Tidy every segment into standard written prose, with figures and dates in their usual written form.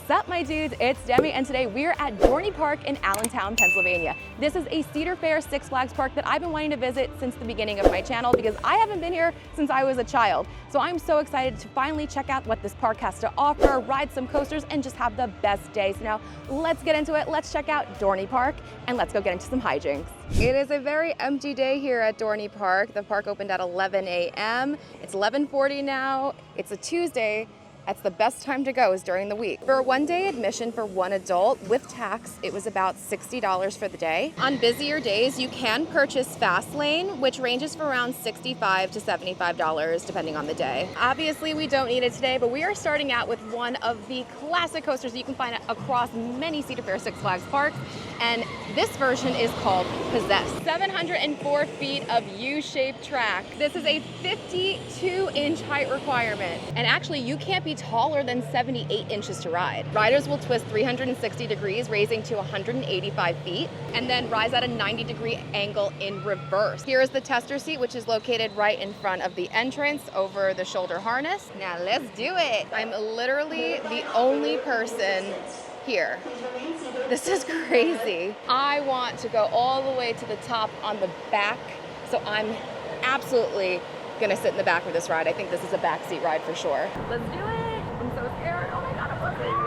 Sup, my dudes, it's Demi, and today we're at Dorney Park in Allentown, Pennsylvania. This is a Cedar Fair Six Flags park that I've been wanting to visit since the beginning of my channel because I haven't been here since I was a child. So I'm so excited to finally check out what this park has to offer, ride some coasters, and just have the best day. So now let's get into it. Let's check out Dorney Park and let's go get into some hijinks. It is a very empty day here at Dorney Park. The park opened at 11 a.m. It's 11:40 now. It's a Tuesday. That's the best time to go is during the week. For a one-day admission for one adult with tax, it was about $60 for the day. On busier days, you can purchase Fast Lane, which ranges for around $65 to $75 depending on the day. Obviously, we don't need it today, but we are starting out with one of the classic coasters that you can find across many Cedar Fair Six Flags parks, and this version is called Possessed. 704 feet of U-shaped track. This is a 52-inch height requirement, and actually, you can't be taller than 78 inches to ride. Riders will twist 360 degrees, raising to 185 feet, and then rise at a 90-degree angle in reverse. Here is the tester seat, which is located right in front of the entrance over the shoulder harness. Now let's do it. I'm literally the only person here. This is crazy. I want to go all the way to the top on the back, so I'm absolutely gonna sit in the back of this ride. I think this is a backseat ride for sure. Let's do it. I'm so scared. Oh my God, I'm so scared.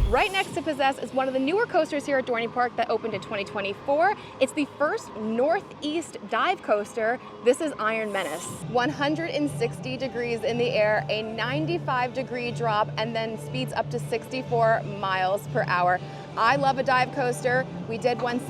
Right next to Possess is one of the newer coasters here at Dorney Park that opened in 2024. It's the first northeast dive coaster. This is Iron Menace. 160 degrees in the air, a 95-degree drop, and then speeds up to 64 miles per hour. I love a dive coaster. We did one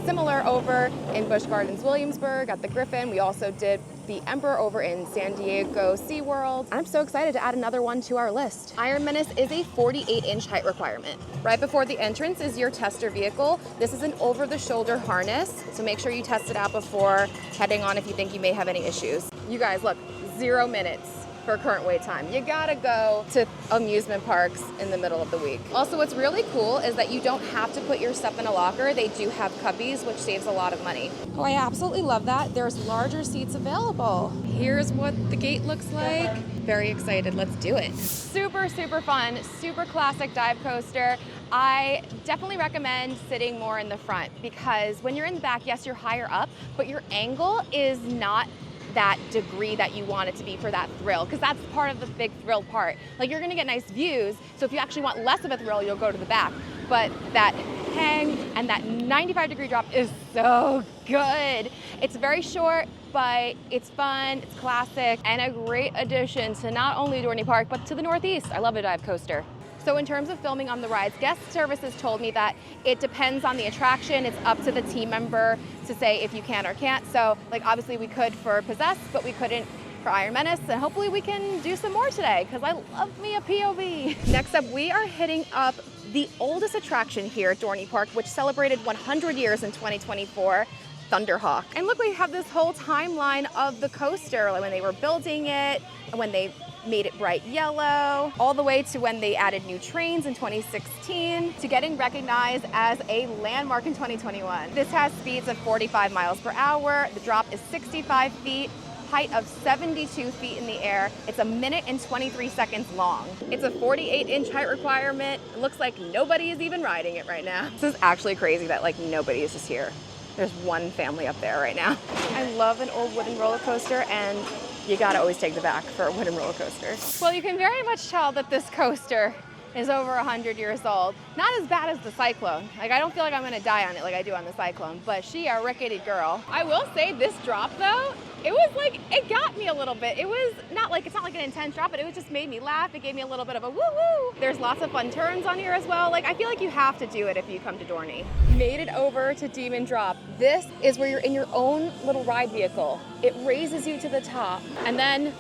similar over in Busch Gardens, Williamsburg at the Griffin. We also did the Emperor over in San Diego SeaWorld. I'm so excited to add another one to our list. Iron Menace is a 48-inch height requirement. Right before the entrance is your tester vehicle. This is an over-the-shoulder harness, so make sure you test it out before heading on if you think you may have any issues. You guys, look, 0 minutes for current wait time. You gotta go to amusement parks in the middle of the week. Also, what's really cool is that you don't have to put your stuff in a locker. They do have cubbies, which saves a lot of money. Oh, I absolutely love that. There's larger seats available. Here's what the gate looks like. Very excited, let's do it. Super, super fun, super classic dive coaster. I definitely recommend sitting more in the front because when you're in the back, yes, you're higher up, but your angle is not that degree that you want it to be for that thrill, because that's part of the big thrill part. Like, you're gonna get nice views, so if you actually want less of a thrill, you'll go to the back. But that hang and that 95-degree drop is so good. It's very short, but it's fun, it's classic, and a great addition to not only Dorney Park, but to the Northeast. I love a dive coaster. So in terms of filming on the rides, guest services told me that it depends on the attraction. It's up to the team member to say if you can or can't. So like obviously we could for Possess, but we couldn't for Iron Menace. And hopefully we can do some more today because I love me a POV. Next up, we are hitting up the oldest attraction here at Dorney Park, which celebrated 100 years in 2024. Thunderhawk. And look, we have this whole timeline of the coaster, like when they were building it, and when they made it bright yellow, all the way to when they added new trains in 2016, to getting recognized as a landmark in 2021. This has speeds of 45 miles per hour. The drop is 65 feet, height of 72 feet in the air. It's 1 minute and 23 seconds long. It's a 48-inch height requirement. It looks like nobody is even riding it right now. This is actually crazy that like nobody is just here. There's one family up there right now. I love an old wooden roller coaster, and you gotta always take the back for a wooden roller coaster. Well, you can very much tell that this coaster is over 100 years old. Not as bad as the Cyclone. Like, I don't feel like I'm gonna die on it like I do on the Cyclone, but she a rickety girl. I will say this drop though, it was like, it got me a little bit. It was not like, it's not like an intense drop, but it just made me laugh. It gave me a little bit of a woo-woo. There's lots of fun turns on here as well. Like, I feel like you have to do it if you come to Dorney. Made it over to Demon Drop. This is where you're in your own little ride vehicle. It raises you to the top and then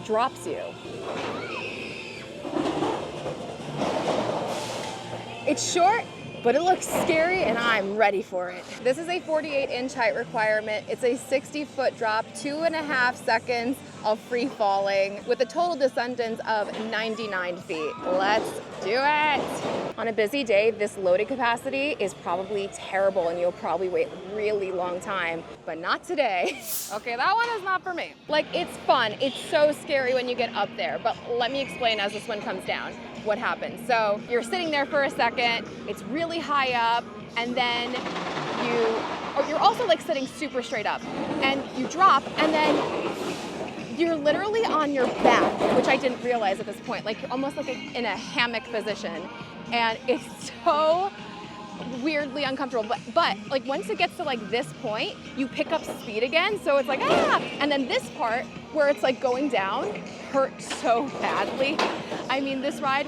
drops you. It's short, but it looks scary and I'm ready for it. This is a 48-inch height requirement. It's a 60-foot drop, 2.5 seconds of free falling with a total descendance of 99 feet. Let's do it. On a busy day, this loading capacity is probably terrible and you'll probably wait a really long time, but not today. Okay, that one is not for me. Like, it's fun. It's so scary when you get up there, but let me explain as this one comes down what happens. So you're sitting there for a second, it's really high up, and then you're also like sitting super straight up, and you drop, and then you're literally on your back, which I didn't realize at this point, like almost like in a hammock position, and it's so weirdly uncomfortable, but like once it gets to like this point, you pick up speed again, so it's like ah, and then this part where it's like going down hurts so badly. I mean, this ride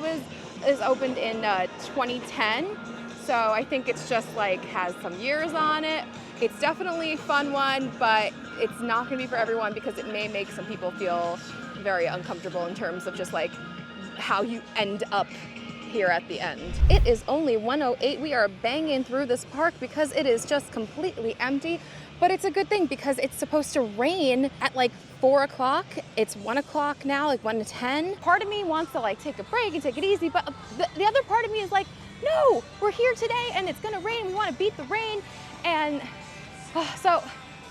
is opened in 2010, so I think it's just like has some years on it. It's definitely a fun one, but it's not gonna be for everyone because it may make some people feel very uncomfortable in terms of just like how you end up here at the end. It is only 1:08. We are banging through this park because it is just completely empty, but it's a good thing because it's supposed to rain at like 4 o'clock. It's 1 o'clock now, like 1 to 10. Part of me wants to like take a break and take it easy, but the other part of me is like, no, we're here today and it's gonna rain. We wanna beat the rain. And so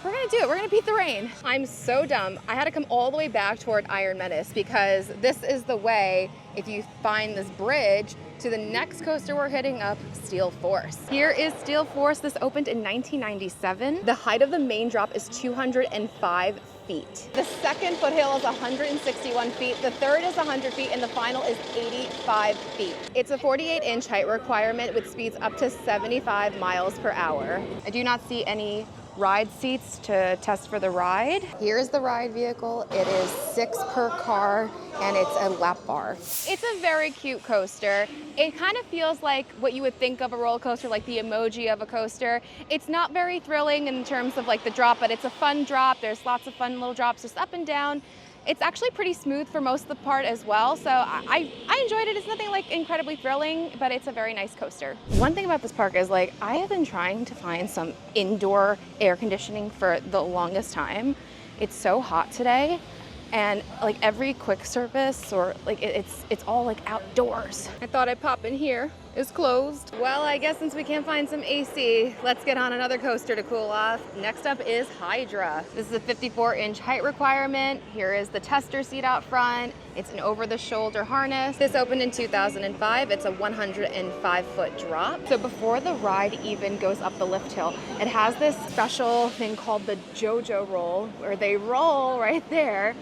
we're gonna do it. We're gonna beat the rain. I'm so dumb. I had to come all the way back toward Iron Menace because this is the way, if you find this bridge, to the next coaster we're hitting up, Steel Force. Here is Steel Force. This opened in 1997. The height of the main drop is 205 feet. The second foothill is 161 feet. The third is 100 feet, and the final is 85 feet. It's a 48-inch height requirement with speeds up to 75 miles per hour. I do not see any ride seats to test for the ride. Here's the ride vehicle. It is 6 per car and it's a lap bar. It's a very cute coaster. It kind of feels like what you would think of a roller coaster, like the emoji of a coaster. It's not very thrilling in terms of like the drop, but it's a fun drop. There's lots of fun little drops just up and down. It's actually pretty smooth for most of the part as well, so I enjoyed it. It's nothing like incredibly thrilling, but it's a very nice coaster. One thing about this park is like, I have been trying to find some indoor air conditioning for the longest time. It's so hot today, and like every quick service or like it's all like outdoors. I thought I'd pop in here. It's closed. Well, I guess since we can't find some AC, let's get on another coaster to cool off. Next up is Hydra. This is a 54-inch height requirement. Here is the tester seat out front. It's an over-the-shoulder harness. This opened in 2005. It's a 105-foot drop. So before the ride even goes up the lift hill, it has this special thing called the JoJo roll, where they roll right there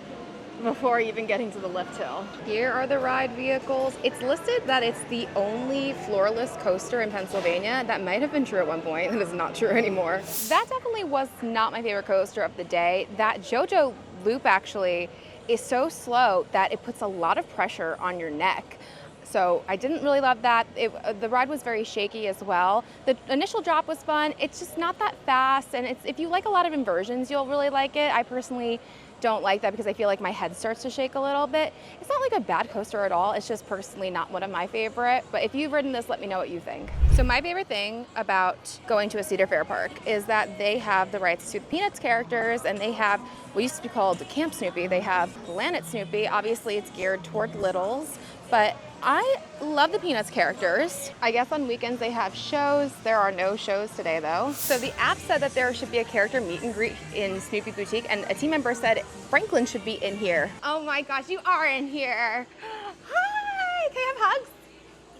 before even getting to the lift hill. Here are the ride vehicles. It's listed that it's the only floorless coaster in Pennsylvania. That might have been true at one point. That is not true anymore. That definitely was not my favorite coaster of the day. That JoJo loop actually is so slow that it puts a lot of pressure on your neck. So I didn't really love that. The ride was very shaky as well. The initial drop was fun. It's just not that fast. And if you like a lot of inversions, you'll really like it. I personally don't like that because I feel like my head starts to shake a little bit. It's not like a bad coaster at all. It's just personally not one of my favorite. But if you've ridden this, let me know what you think. So my favorite thing about going to a Cedar Fair park is that they have the rights to the Peanuts characters, and they have what used to be called Camp Snoopy. They have Planet Snoopy. Obviously it's geared toward littles, but I love the Peanuts characters. I guess on weekends they have shows. There are no shows today though. So the app said that there should be a character meet and greet in Snoopy Boutique, and a team member said Franklin should be in here. Oh my gosh, you are in here. Hi, can I have hugs?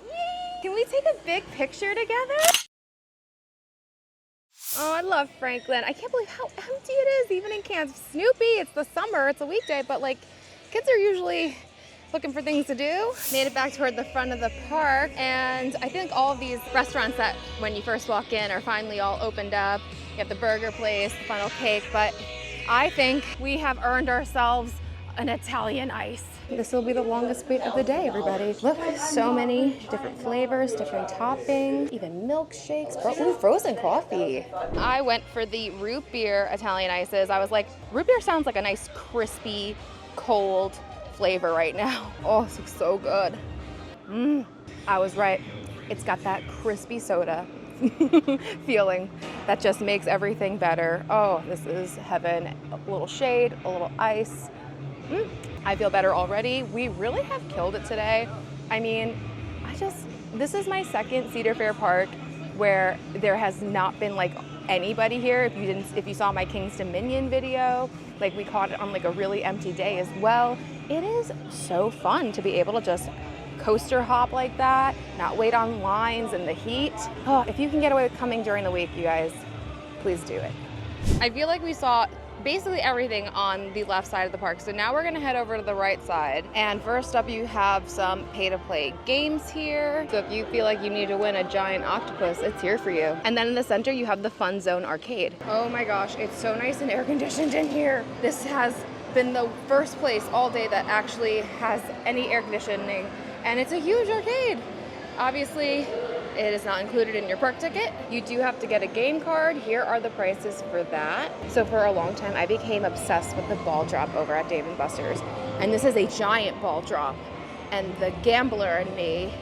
Yay. Can we take a big picture together? Oh, I love Franklin. I can't believe how empty it is, even in Kansas. Snoopy, it's the summer, it's a weekday, but like kids are usually looking for things to do. Made it back toward the front of the park, and I think all of these restaurants that when you first walk in are finally all opened up. You have the burger place, the funnel cake, but I think we have earned ourselves an Italian ice. This will be the longest wait of the day, everybody. Look, so many different flavors, different toppings, even milkshakes. Ooh, frozen coffee. I went for the root beer Italian ices. I was like, root beer sounds like a nice, crispy, cold flavor right now. Oh, this looks so good. I was right. It's got that crispy soda feeling that just makes everything better. Oh, this is heaven. A little shade, a little ice. I feel better already. We really have killed it today. I mean, this is my second Cedar Fair Park where there has not been like anybody here. If you saw my King's Dominion video, like we caught it on like a really empty day as well. It is so fun to be able to just coaster hop like that, not wait on lines in the heat. Oh, if you can get away with coming during the week, you guys, please do it. I feel like we saw basically everything on the left side of the park. So now we're gonna head over to the right side. And first up, you have some pay-to-play games here. So if you feel like you need to win a giant octopus, it's here for you. And then in the center, you have the Fun Zone arcade. Oh my gosh, it's so nice and air conditioned in here. This has been the first place all day that actually has any air conditioning. And it's a huge arcade. Obviously, it is not included in your park ticket. You do have to get a game card. Here are the prices for that. So for a long time, I became obsessed with the ball drop over at Dave & Buster's. And this is a giant ball drop. And the gambler in me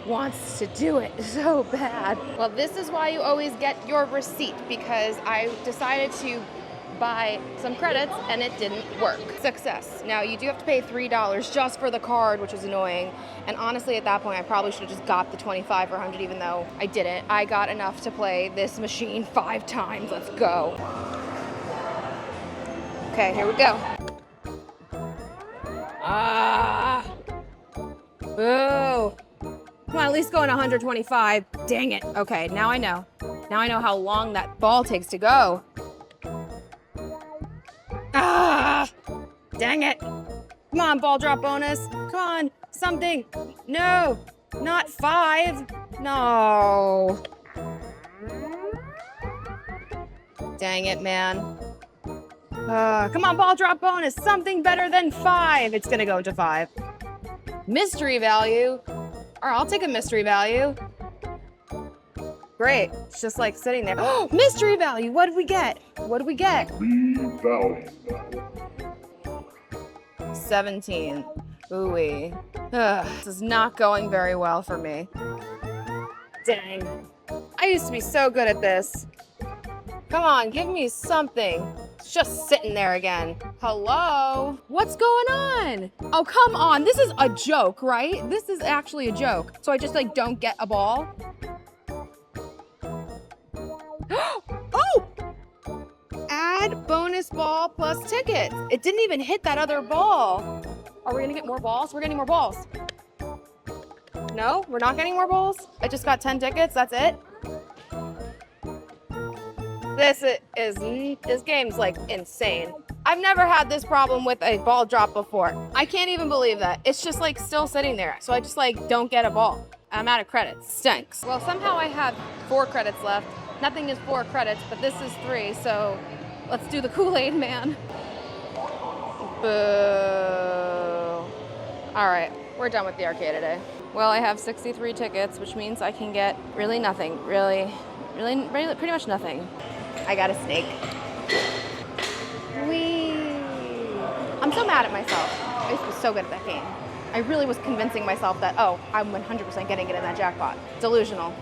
wants to do it so bad. Well, this is why you always get your receipt, because I decided to buy some credits and it didn't work. Success. Now you do have to pay $3 just for the card, which is annoying. And honestly, at that point, I probably should have just got the 25 or 100, even though I didn't. I got enough to play this machine 5 times. Let's go. Okay, here we go. Boo. Come on, at least go in 125. Dang it. Okay, now I know. Now I know how long that ball takes to go. Dang it. Come on, ball drop bonus. Come on, something. No, not 5. No. Dang it, man. Come on, ball drop bonus. Something better than 5. It's gonna go to 5. Mystery value. All right, I'll take a mystery value. Great. It's just like sitting there. Oh, mystery value. What did we get? What did we get? 17. Ooh-wee. This is not going very well for me. Dang. I used to be so good at this. Come on, give me something. It's just sitting there again. Hello? What's going on? Oh, come on. This is a joke, right? This is actually a joke. So I just like don't get a ball? Oh! Add bonus ball plus tickets. It didn't even hit that other ball. Are we gonna get more balls? We're getting more balls. No, we're not getting more balls? I just got 10 tickets, that's it? This game's like insane. I've never had this problem with a ball drop before. I can't even believe that. It's just like still sitting there. So I just like don't get a ball. I'm out of credits. Stinks. Well, somehow I have 4 credits left. Nothing is 4 credits, but this is 3, so let's do the Kool-Aid man. Boo. All right, we're done with the arcade today. Well, I have 63 tickets, which means I can get really nothing. Really, pretty much nothing. I got a snake. Whee! I'm so mad at myself. I used to be so good at that game. I really was convincing myself that, oh, I'm 100% getting it in that jackpot. Delusional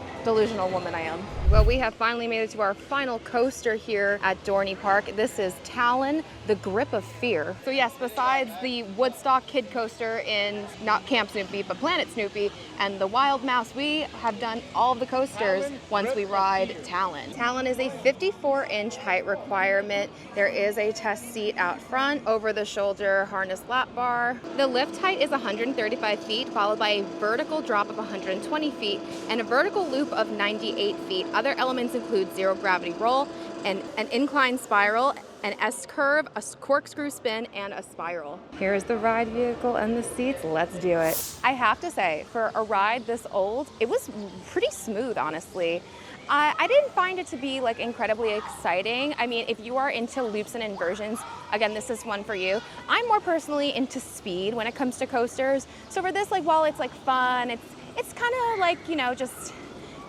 woman I am. Well, we have finally made it to our final coaster here at Dorney Park. This is Talon, the Grip of Fear. So yes, besides the Woodstock Kid Coaster in not Camp Snoopy, but Planet Snoopy, and the Wild Mouse, we have done all of the coasters once we ride Talon. Talon is a 54-inch height requirement. There is a test seat out front, over-the-shoulder harness lap bar. The lift height is 135 feet, followed by a vertical drop of 120 feet, and a vertical loop of 98 feet. Other elements include zero gravity roll and an incline spiral an S-curve, a corkscrew spin, and a spiral. Here's the ride vehicle and the seats. Let's do it. I have to say, for a ride this old, it was pretty smooth, honestly. I didn't find it to be like incredibly exciting. I mean, if you are into loops and inversions, again, this is one for you. I'm more personally into speed when it comes to coasters. So for this, like, while it's like fun, it's kind of like, you know, just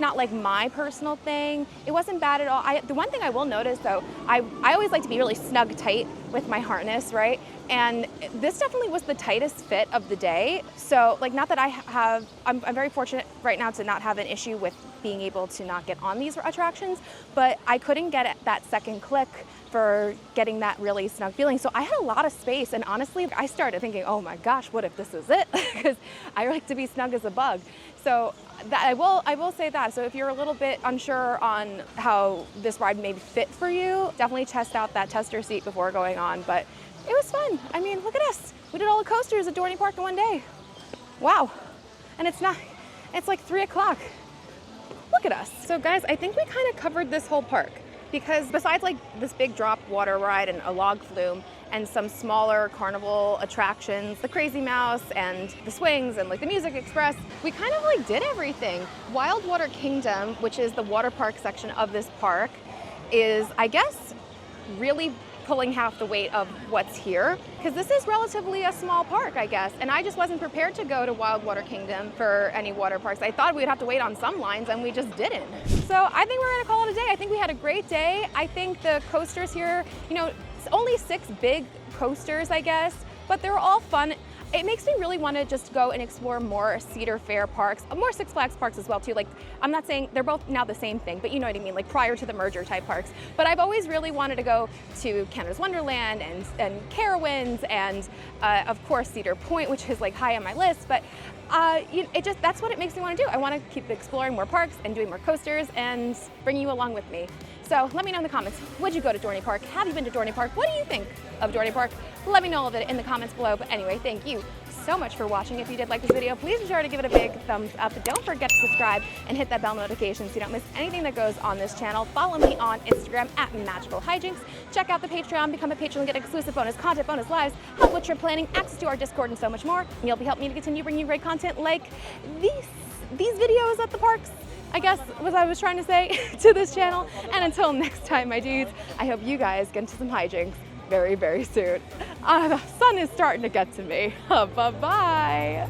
not like my personal thing. It wasn't bad at all. The one thing I will notice though, I always like to be really snug tight with my harness, right? And this definitely was the tightest fit of the day. So like, not that I'm very fortunate right now to not have an issue with being able to not get on these attractions, but I couldn't get that second click for getting that really snug feeling. So I had a lot of space, and honestly, I started thinking, oh my gosh, what if this is it? Because I like to be snug as a bug. So that, I will say that. So if you're a little bit unsure on how this ride may fit for you, definitely test out that tester seat before going on. But it was fun. I mean, look at us. We did all the coasters at Dorney Park in one day. Wow. And it's like 3 o'clock. Look at us. So guys, I think we kind of covered this whole park, because besides like this big drop water ride and a log flume and some smaller carnival attractions, the Crazy Mouse and the swings and like the Music Express, we kind of like did everything. Wild Water Kingdom, which is the water park section of this park, is, I guess, really pulling half the weight of what's here, because this is relatively a small park, I guess, and I just wasn't prepared to go to Wild Water Kingdom for any water parks. I thought we'd have to wait on some lines, and we just didn't. So I think we're gonna call it a day. I think we had a great day. I think the coasters here, you know, it's only 6 big coasters, I guess, but they're all fun. It makes me really want to just go and explore more Cedar Fair parks, more Six Flags parks as well too. Like, I'm not saying they're both now the same thing, but you know what I mean, like prior to the merger type parks. But I've always really wanted to go to Canada's Wonderland and Carowinds and of course Cedar Point, which is like high on my list. But that's what it makes me want to do. I want to keep exploring more parks and doing more coasters and bring you along with me. So let me know in the comments, would you go to Dorney Park? Have you been to Dorney Park? What do you think of Dorney Park? Let me know all of it in the comments below. But anyway, thank you so much for watching. If you did like this video, please be sure to give it a big thumbs up. Don't forget to subscribe and hit that bell notification so you don't miss anything that goes on this channel. Follow me on Instagram at Magical Hijinx. Check out the Patreon, become a patron, get exclusive bonus content, bonus lives, help with trip planning, access to our Discord, and so much more. And you'll be helping me to continue bringing you great content like these videos at the parks, I guess was I was trying to say, to this channel. And until next time, my dudes, I hope you guys get into some hijinks very, very soon. The sun is starting to get to me. Bye-bye.